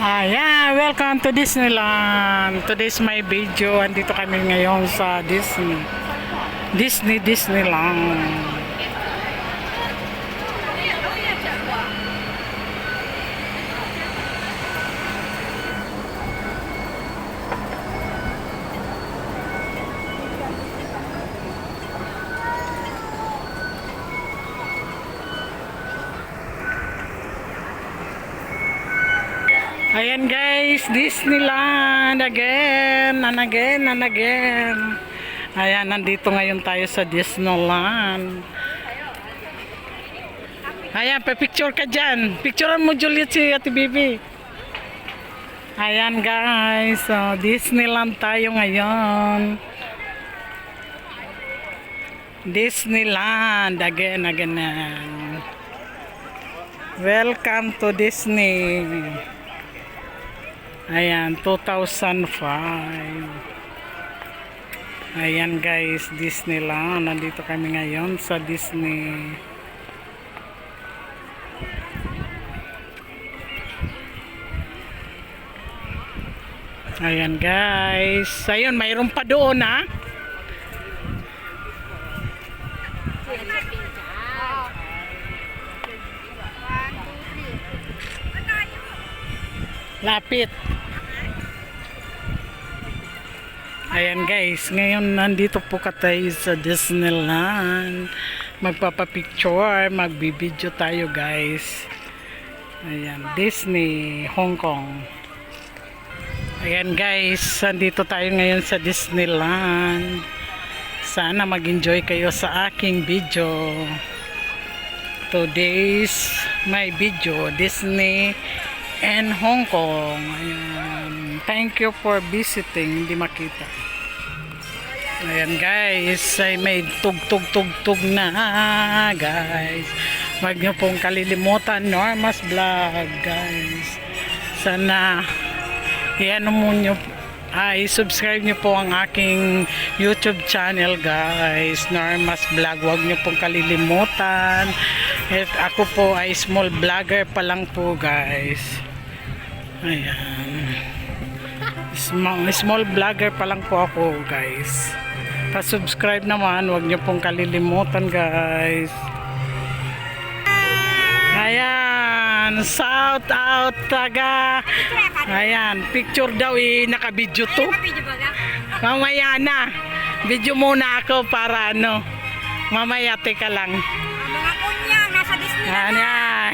Ayan, welcome to Disneyland. Today's my video. Andito kami ngayon sa Disneyland. Ayan guys, Disneyland again and again and again. Ayan, nandito ngayon tayo sa Disneyland. Ayan, pa-picture ka dyan. Picturean mo Juliet si Ate Bibi. Ayan guys, so Disneyland tayo ngayon. Disneyland again. Welcome to Disney. Ayan, 2005. Ayan guys, Disneyland. Nandito kami ngayon sa Disney. Ayan guys. Ayun, mayroon pa doon ha. Lapit. Ayan guys, ngayon nandito po tayo sa Disneyland. Magpapapicture, magbibideo tayo guys. Ayan, Disney, Hong Kong. Ayan guys, nandito tayo ngayon sa Disneyland. Sana mag-enjoy kayo sa aking video. Today's my video, Disney and Hong Kong. Ayan. Thank you for visiting. Hindi makita. Ayan guys, ay may tug na guys. Huwag nyo pong kalilimutan Norma's Vlog guys. Sana subscribe nyo po ang aking YouTube channel guys, Norma's Vlog. Huwag nyo pong kalilimutan. At ako po ay small vlogger pa lang po guys. Ayan, small vlogger pa lang po ako guys. Pa-subscribe naman, huwag nyo pong kalilimutan guys. Ayan, shout out taga. Ayan, picture daw naka-video to. Mamaya na. Video muna ako para mamaya teka lang. Mga kunyang nasa Disneyland. Ayan.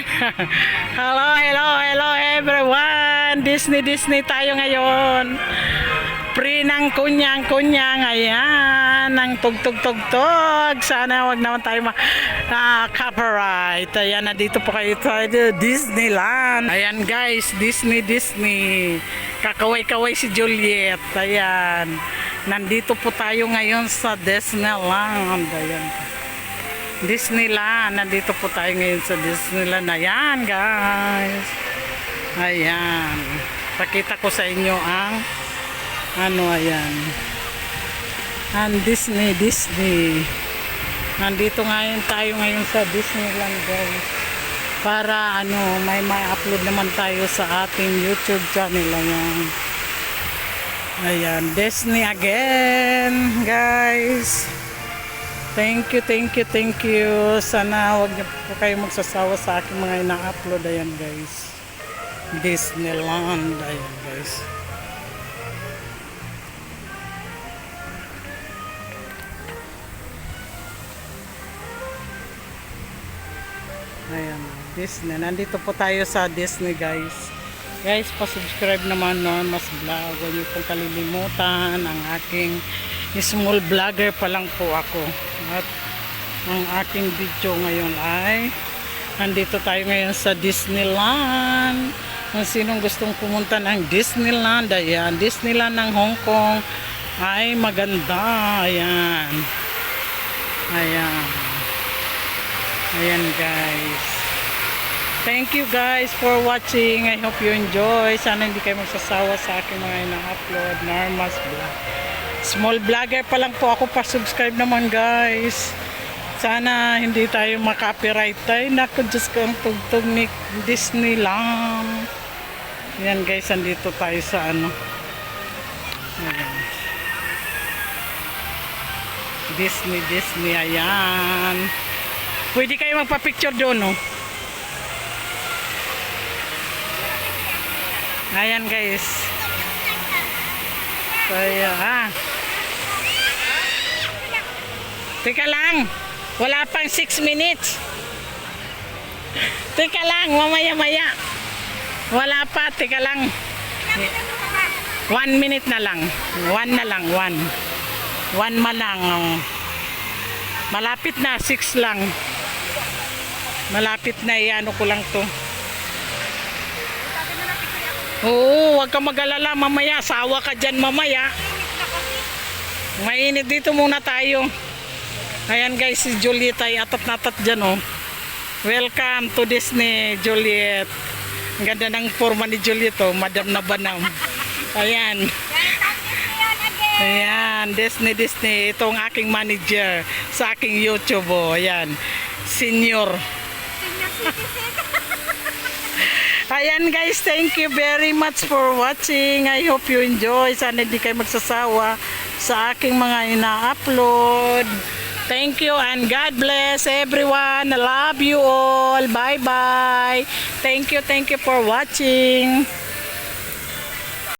Hello everyone. Disney tayo ngayon. Free ng kunyang. Ayan, ang tugtog. Sana wag naman tayo copyright. Ayan, nandito po kayo sa Disneyland. Ayan guys, Disney. Kakaway si Juliet. Ayan, nandito po tayo ngayon sa Disneyland. Ayan, Disneyland. Nandito po tayo ngayon sa Disneyland. Ayan guys. Ayan, pakita ko sa inyo ang ayan. Ang Disney. Nandito ngayon tayo ngayon sa Disneyland guys. Para may upload naman tayo sa ating YouTube channel. Ayan, Disney again guys. Thank you. Sana wag niyo po kayo magsasawa sa aking mga ina-upload. Ayan guys, Disneyland. Ayan guys. Ayan, Disney. Nandito po tayo sa Disney guys. Guys, pa-subscribe naman Norma's Vlog. Huwag niyo pong kalilimutan. Ang aking small vlogger pa lang po ako. At ang aking video ngayon ay nandito tayo ngayon sa Disneyland. Kung sinong gustong pumunta ng Disneyland, ayan, Disneyland ng Hong Kong ay maganda. Ayan guys. Thank you guys for watching. I hope you enjoy. Sana hindi kayo magsasawa sa aking mga ina-upload. Norma's Vlog. Small vlogger pa lang po ako. Pa-subscribe naman guys. Sana hindi tayo makopyright tayo. Naku, Diyos ko, ang tugtog ni Disneyland. Yan guys, andito tayo sa ano. Ayan. Disney, ayan. Pwede kayo magpa-picture doon, no? Ayan guys. So, ayan. Teka lang. Wala pang 6 minutes. Teka lang, mamaya-maya. Wala pa, teka lang. 1 minute na lang. 1 na lang, 1. 1 ma lang. Malapit na, 6 lang. Malapit na, ano ko lang to. Oo, huwag ka mag-alala mamaya. Sawa ka dyan mamaya. Mainit dito muna tayo. Ayan guys, si Juliet ay atat-natat dyan, oh. Welcome to Disney, Juliet. Ang ganda ng forma ni Juliet, oh. Madam na banam. Ayan. Ayan, Disney. Ito ang aking manager sa aking YouTube, oh. Ayan, senior. Ayan guys, thank you very much for watching. I hope you enjoy. Sana hindi kayo magsasawa sa aking mga ina-upload. Thank you and God bless everyone. I love you all. Bye-bye. Thank you for watching.